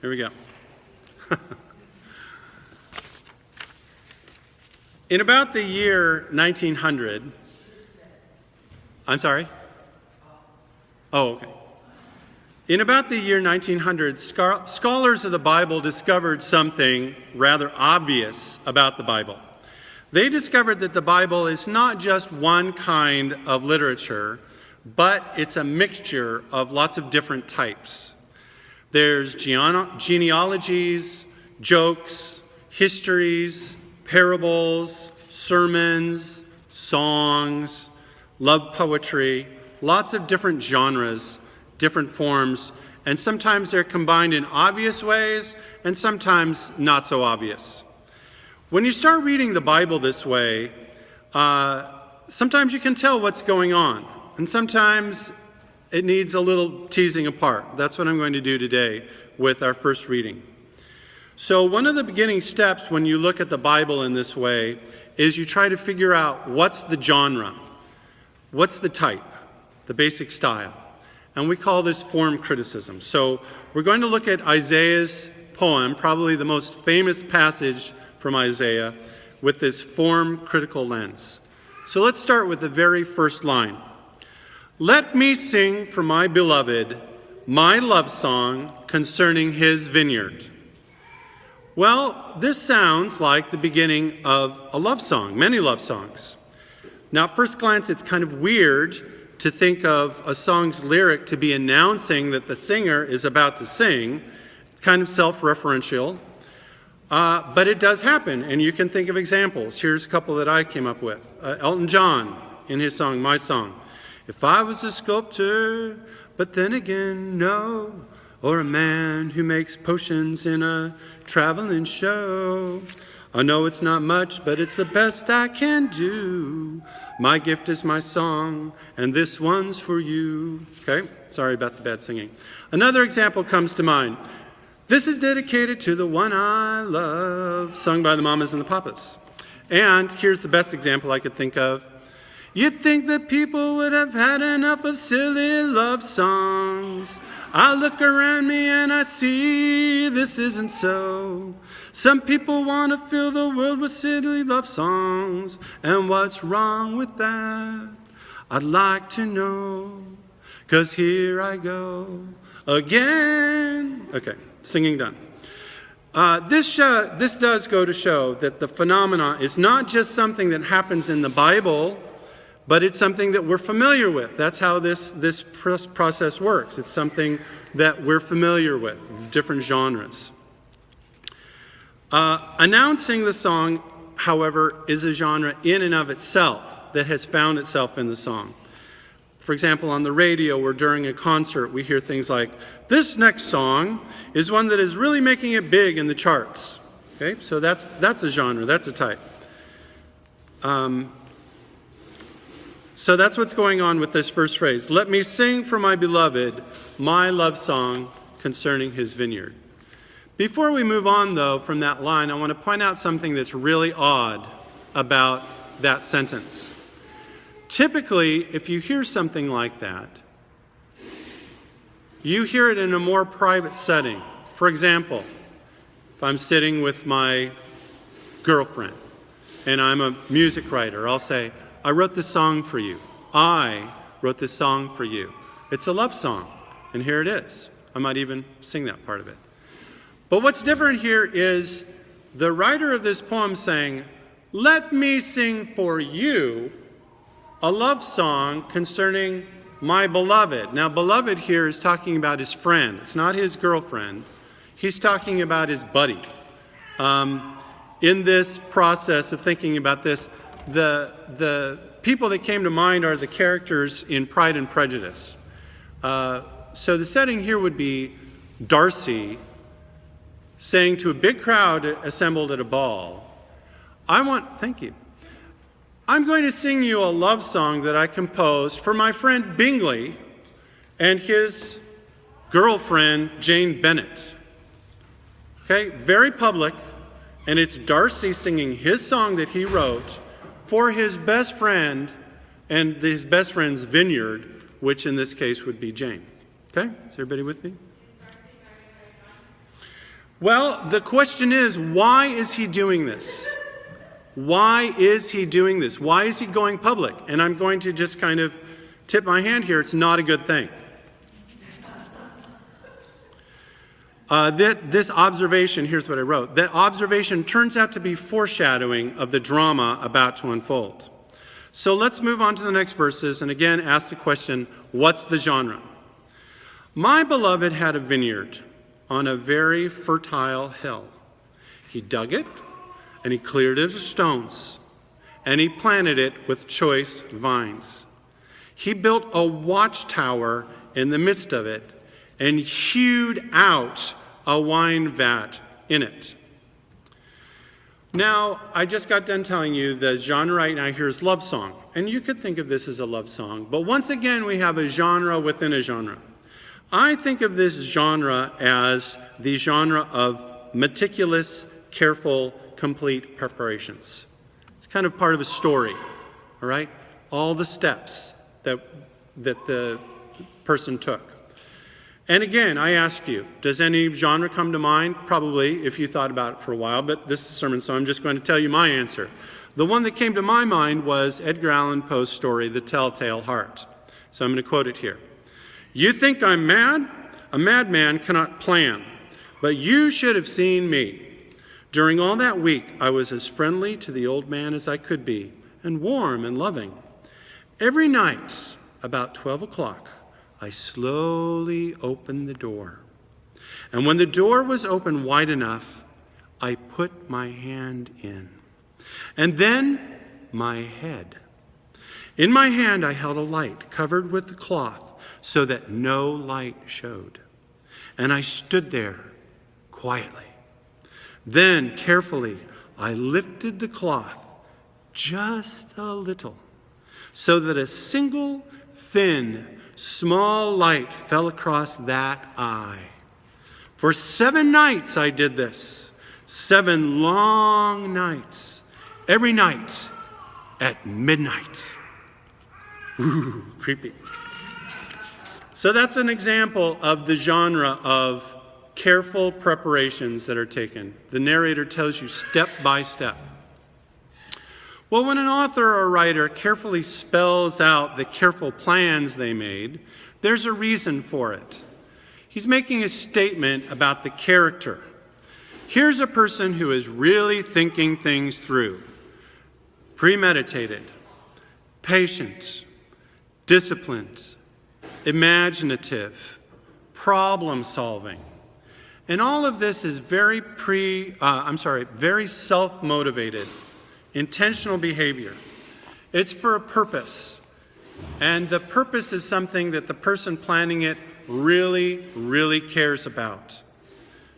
Here we go. In about the year 1900, I'm sorry? Oh, okay. In about the year 1900, scholars of the Bible discovered something rather obvious about the Bible. They discovered that the Bible is not just one kind of literature, but it's a mixture of lots of different types. There's genealogies, jokes, histories, parables, sermons, songs, love poetry, lots of different genres, different forms, and sometimes they're combined in obvious ways and sometimes not so obvious. When you start reading the Bible this way, sometimes you can tell what's going on, and sometimes it needs a little teasing apart. That's what I'm going to do today with our first reading. So one of the beginning steps when you look at the Bible in this way is you try to figure out what's the genre, what's the type, the basic style. And we call this form criticism. So we're going to look at Isaiah's poem, probably the most famous passage from Isaiah, with this form critical lens. So let's start with the very first line. Let me sing for my beloved my love song concerning his vineyard. Well, this sounds like the beginning of a love song, many love songs. Now, at first glance, it's kind of weird to think of a song's lyric to be announcing that the singer is about to sing, kind of self-referential. But it does happen, and you can think of examples. Here's a couple that I came up with. Elton John, in his song, My Song. If I was a sculptor, but then again, no, or a man who makes potions in a traveling show. I know it's not much, but it's the best I can do. My gift is my song, and this one's for you. Okay, sorry about the bad singing. Another example comes to mind. This is dedicated to the one I love, sung by the Mamas and the Papas. And here's the best example I could think of. You'd think that people would have had enough of silly love songs. I look around me and I see this isn't so. Some people want to fill the world with silly love songs. And what's wrong with that? I'd like to know. 'Cause here I go again. Okay, singing done. This does go to show that the phenomena is not just something that happens in the Bible, but it's something that we're familiar with. That's how this process works. It's something that we're familiar with different genres. Announcing the song, however, is a genre in and of itself that has found itself in the song. For example, on the radio or during a concert, we hear things like, this next song is one that is really making it big in the charts. Okay, so that's a genre, that's a type. So that's what's going on with this first phrase. Let me sing for my beloved my love song concerning his vineyard. Before we move on, though, from that line, I want to point out something that's really odd about that sentence. Typically, if you hear something like that, you hear it in a more private setting. For example, if I'm sitting with my girlfriend and I'm a music writer, I'll say, I wrote this song for you. I wrote this song for you. It's a love song, and here it is. I might even sing that part of it. But what's different here is the writer of this poem saying, let me sing for you a love song concerning my beloved. Now, beloved here is talking about his friend. It's not his girlfriend. He's talking about his buddy. In this process of thinking about this, the people that came to mind are the characters in Pride and Prejudice. So the setting here would be Darcy saying to a big crowd assembled at a ball, thank you. I'm going to sing you a love song that I composed for my friend Bingley and his girlfriend Jane Bennet. Okay, very public, and it's Darcy singing his song that he wrote for his best friend and his best friend's vineyard, which in this case would be Jane. Okay, is everybody with me? Well, the question is, why is he doing this? Why is he doing this? Why is he going public? And I'm going to just kind of tip my hand here. It's not a good thing. This observation, here's what I wrote. That observation turns out to be foreshadowing of the drama about to unfold. So let's move on to the next verses and again ask the question, what's the genre? My beloved had a vineyard on a very fertile hill. He dug it, and he cleared it of stones, and he planted it with choice vines. He built a watchtower in the midst of it, and hewed out a wine vat in it. Now, I just got done telling you the genre right now here is love song, and you could think of this as a love song, but once again we have a genre within a genre. I think of this genre as the genre of meticulous, careful, complete preparations. It's kind of part of a story, all right? All the steps that the person took. And again, I ask you, does any genre come to mind? Probably, if you thought about it for a while, but this is a sermon, so I'm just going to tell you my answer. The one that came to my mind was Edgar Allan Poe's story, The Telltale Heart. So I'm going to quote it here. You think I'm mad? A madman cannot plan, but you should have seen me. During all that week, I was as friendly to the old man as I could be, and warm and loving. Every night, about 12 o'clock, I slowly opened the door. And when the door was open wide enough, I put my hand in. And then my head. In my hand, I held a light covered with the cloth so that no light showed. And I stood there quietly. Then, carefully, I lifted the cloth just a little so that a single, thin, small light fell across that eye. For 7 nights I did this, 7 long nights, every night at midnight. Ooh, creepy. So that's an example of the genre of careful preparations that are taken. The narrator tells you step by step. Well, when an author or writer carefully spells out the careful plans they made, there's a reason for it. He's making a statement about the character. Here's a person who is really thinking things through, premeditated, patient, disciplined, imaginative, problem-solving. And all of this is very self-motivated, intentional behavior. It's for a purpose. And the purpose is something that the person planning it really, really cares about.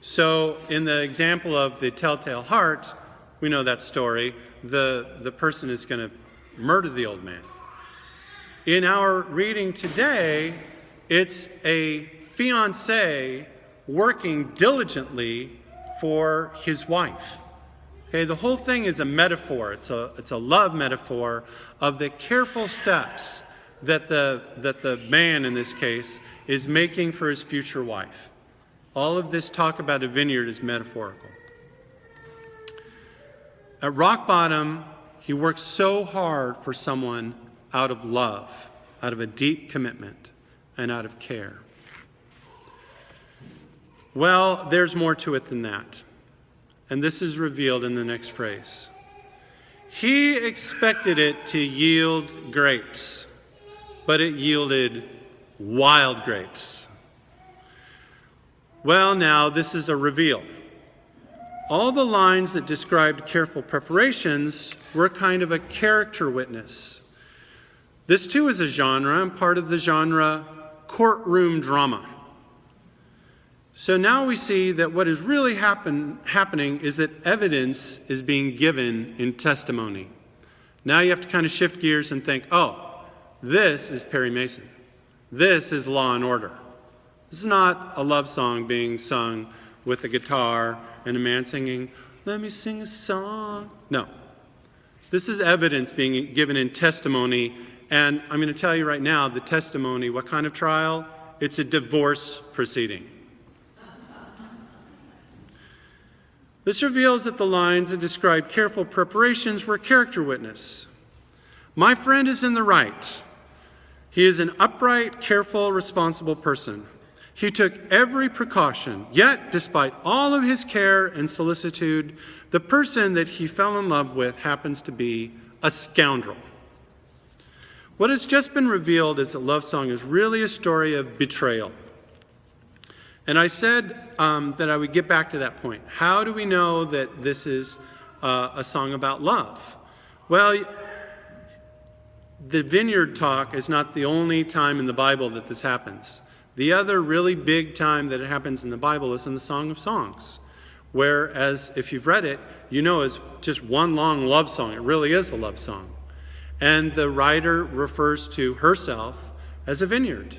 So in the example of the Telltale Heart, we know that story. The person is going to murder the old man. In our reading today, it's a fiancé working diligently for his wife. Okay, the whole thing is a metaphor. It's a love metaphor of the careful steps that the man in this case is making for his future wife. All of this talk about a vineyard is metaphorical. At rock bottom, he works so hard for someone out of love, out of a deep commitment, and out of care. Well, there's more to it than that. And this is revealed in the next phrase. He expected it to yield grapes, but it yielded wild grapes. Well, now, this is a reveal. All the lines that described careful preparations were kind of a character witness. This, too, is a genre, and part of the genre courtroom drama. So now we see that what is really happening is that evidence is being given in testimony. Now you have to kind of shift gears and think, oh, this is Perry Mason. This is Law and Order. This is not a love song being sung with a guitar and a man singing, let me sing a song. No. This is evidence being given in testimony. And I'm going to tell you right now, the testimony, what kind of trial? It's a divorce proceeding. This reveals that the lines that describe careful preparations were character witness. My friend is in the right. He is an upright, careful, responsible person. He took every precaution, yet despite all of his care and solicitude, the person that he fell in love with happens to be a scoundrel. What has just been revealed is that Love Song is really a story of betrayal. And I said that I would get back to that point. How do we know that this is a song about love? Well, the vineyard talk is not the only time in the Bible that this happens. The other really big time that it happens in the Bible is in the Song of Songs, whereas if you've read it, you know it's just one long love song. It really is a love song. And the writer refers to herself as a vineyard.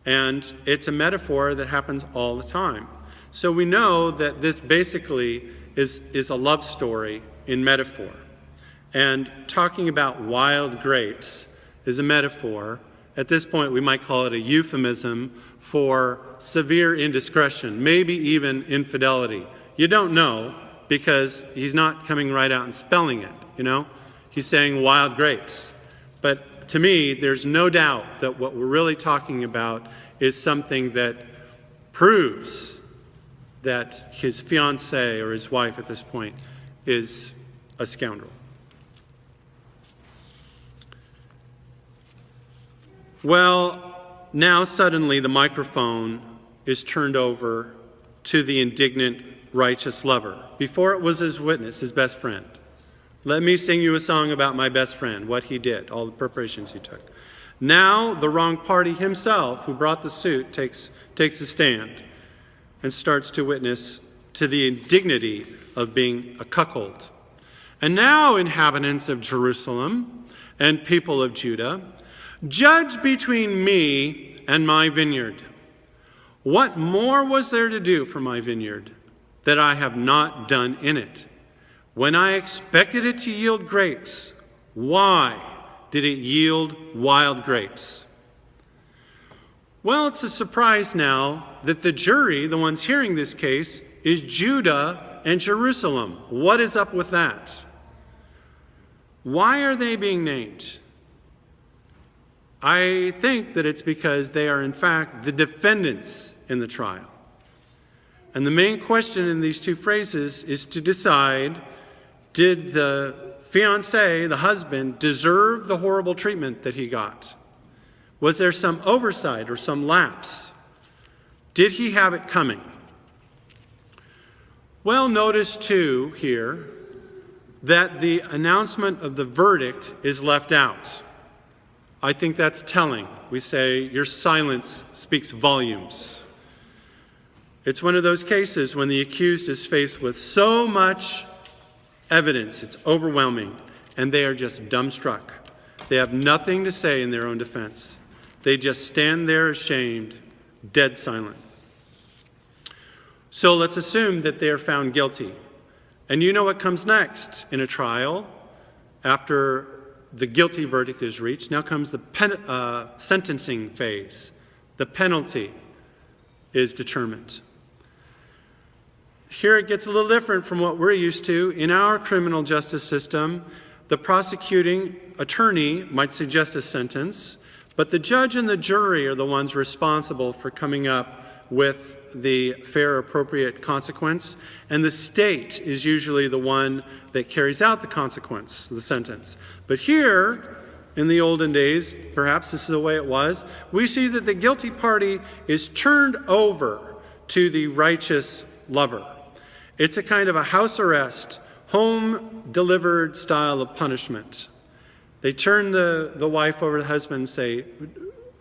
And it's a metaphor that happens all the time. So we know that this basically is a love story in metaphor. And talking about wild grapes is a metaphor. At this point, we might call it a euphemism for severe indiscretion, maybe even infidelity. You don't know because he's not coming right out and spelling it, you know? He's saying wild grapes. But to me, there's no doubt that what we're really talking about is something that proves that his fiancée or his wife at this point is a scoundrel. Well, now suddenly the microphone is turned over to the indignant, righteous lover. Before it was his witness, his best friend. Let me sing you a song about my best friend, what he did, all the preparations he took. Now the wrong party himself, who brought the suit, takes a stand and starts to witness to the indignity of being a cuckold. And now, inhabitants of Jerusalem and people of Judah, judge between me and my vineyard. What more was there to do for my vineyard that I have not done in it? When I expected it to yield grapes, why did it yield wild grapes? Well, it's a surprise now that the jury, the ones hearing this case, is Judah and Jerusalem. What is up with that? Why are they being named? I think that it's because they are, in fact, the defendants in the trial. And the main question in these two phrases is to decide, did the fiancé, the husband, deserve the horrible treatment that he got? Was there some oversight or some lapse? Did he have it coming? Well, notice too here that the announcement of the verdict is left out. I think that's telling. We say, your silence speaks volumes. It's one of those cases when the accused is faced with so much evidence, it's overwhelming, and they are just dumbstruck. They have nothing to say in their own defense. They just stand there ashamed, dead silent. So let's assume that they are found guilty. And you know what comes next in a trial after the guilty verdict is reached? Now comes the sentencing phase. The penalty is determined. Here it gets a little different from what we're used to. In our criminal justice system, the prosecuting attorney might suggest a sentence, but the judge and the jury are the ones responsible for coming up with the fair, appropriate consequence, and the state is usually the one that carries out the consequence, the sentence. But here, in the olden days, perhaps this is the way it was, we see that the guilty party is turned over to the righteous lover. It's a kind of a house arrest, home-delivered style of punishment. They turn the wife over to the husband and say,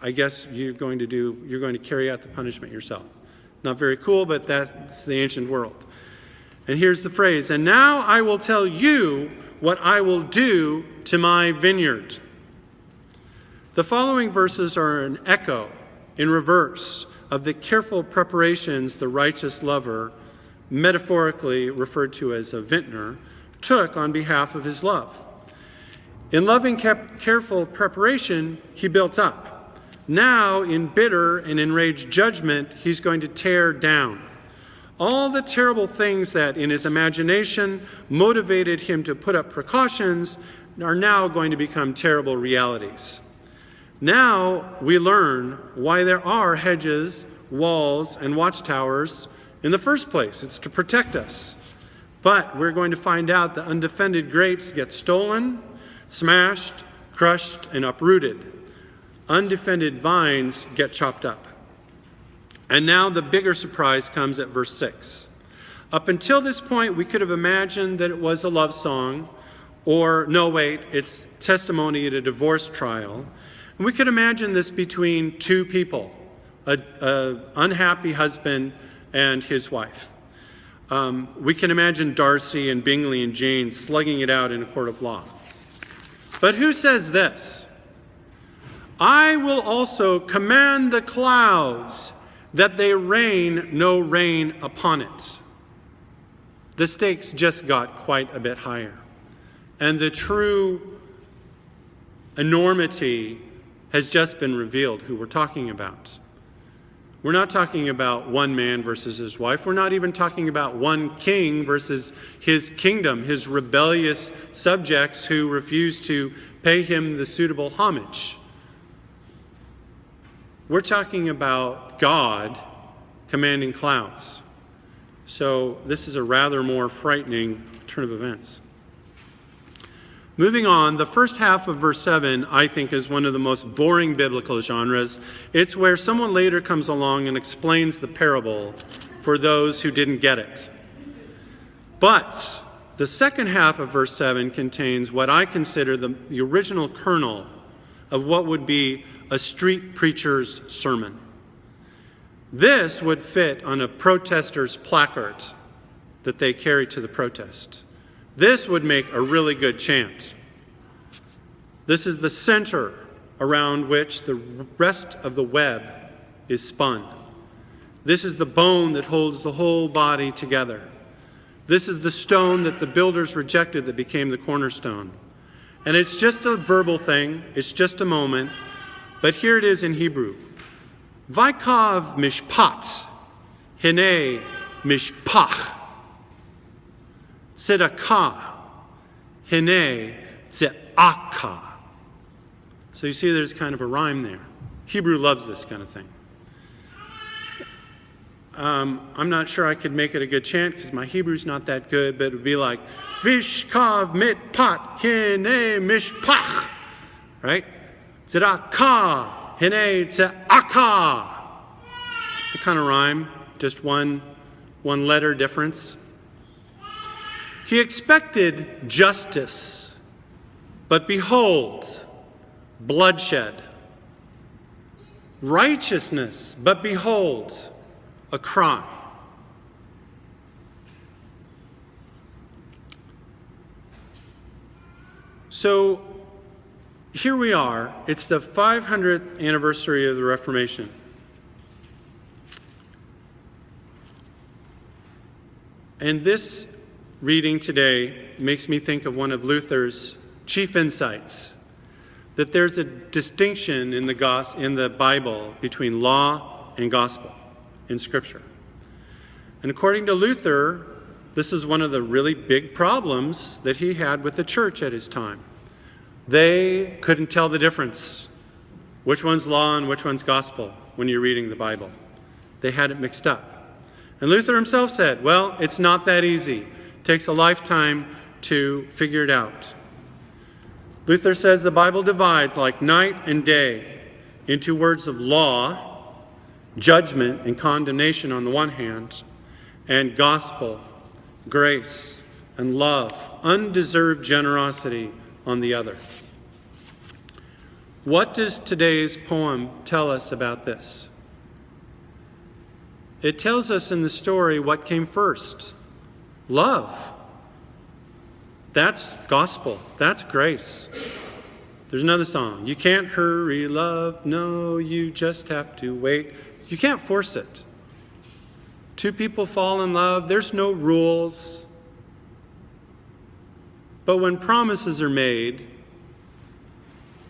I guess you're going to carry out the punishment yourself. Not very cool, but that's the ancient world. And here's the phrase, and now I will tell you what I will do to my vineyard. The following verses are an echo, in reverse, of the careful preparations the righteous lover, metaphorically referred to as a vintner, took on behalf of his love. In loving, careful preparation, he built up. Now, in bitter and enraged judgment, he's going to tear down. All the terrible things that in his imagination motivated him to put up precautions are now going to become terrible realities. Now we learn why there are hedges, walls, and watchtowers in the first place. It's to protect us. But we're going to find out that undefended grapes get stolen, smashed, crushed, and uprooted. Undefended vines get chopped up. And now the bigger surprise comes at verse 6. Up until this point, we could have imagined that it was a love song, or no, wait, it's testimony at a divorce trial. And we could imagine this between two people, an unhappy husband and his wife. We can imagine Darcy and Bingley and Jane slugging it out in a court of law. But who says this? I will also command the clouds that they rain no rain upon it. The stakes just got quite a bit higher. And the true enormity has just been revealed, who we're talking about. We're not talking about one man versus his wife. We're not even talking about one king versus his kingdom, his rebellious subjects who refuse to pay him the suitable homage. We're talking about God commanding clouds. So this is a rather more frightening turn of events. Moving on, the first half of verse 7, I think, is one of the most boring biblical genres. It's where someone later comes along and explains the parable for those who didn't get it. But the second half of verse 7 contains what I consider the original kernel of what would be a street preacher's sermon. This would fit on a protester's placard that they carry to the protest. This would make a really good chant. This is the center around which the rest of the web is spun. This is the bone that holds the whole body together. This is the stone that the builders rejected that became the cornerstone. And it's just a verbal thing. It's just a moment. But here it is in Hebrew. Vaikav mishpat, hine mishpach, tzedakah, hine tze'aka. So you see there's kind of a rhyme there. Hebrew loves this kind of thing. I'm not sure I could make it a good chant because my Hebrew's not that good, but it would be like, Vishkav mitpat, hine mishpach, right? Tzedakah, hine tze'aka. The kind of rhyme, just one letter difference. He expected justice, but behold, bloodshed. Righteousness, but behold, a cry. So here we are. It's the 500th anniversary of the Reformation. And this reading today makes me think of one of Luther's chief insights, that there's a distinction in the Bible between law and gospel in Scripture. And according to Luther, this is one of the really big problems that he had with the church at his time. They couldn't tell the difference, which one's law and which one's gospel, when you're reading the Bible. They had it mixed up. And Luther himself said, well, it's not that easy. It takes a lifetime to figure it out. Luther says the Bible divides like night and day into words of law, judgment and condemnation on the one hand, and gospel, grace and love, undeserved generosity on the other. What does today's poem tell us about this? It tells us in the story what came first. Love. That's gospel. That's grace. There's another song. You can't hurry love. No, you just have to wait. You can't force it. Two people fall in love. There's no rules. But when promises are made,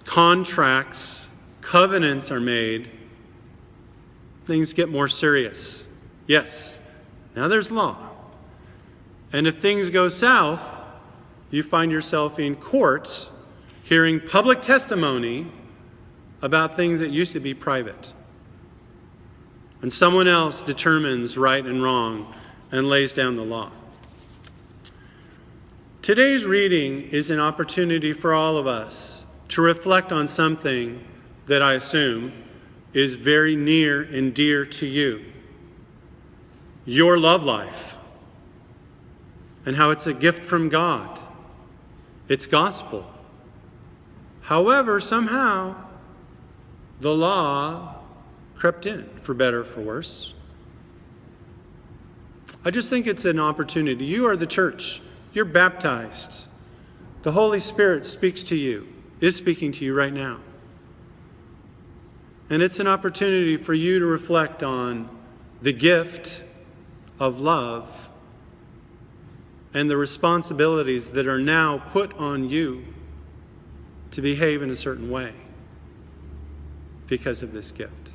contracts, covenants are made, things get more serious. Yes, Now there's law. And if things go south, you find yourself in court hearing public testimony about things that used to be private. And someone else determines right and wrong and lays down the law. Today's reading is an opportunity for all of us to reflect on something that I assume is very near and dear to you. Your love life. And how it's a gift from God. It's gospel. However, somehow, the law crept in, for better or for worse. I just think it's an opportunity. You are the church. You're baptized. The Holy Spirit speaks to you, is speaking to you right now. And it's an opportunity for you to reflect on the gift of love and the responsibilities that are now put on you to behave in a certain way because of this gift.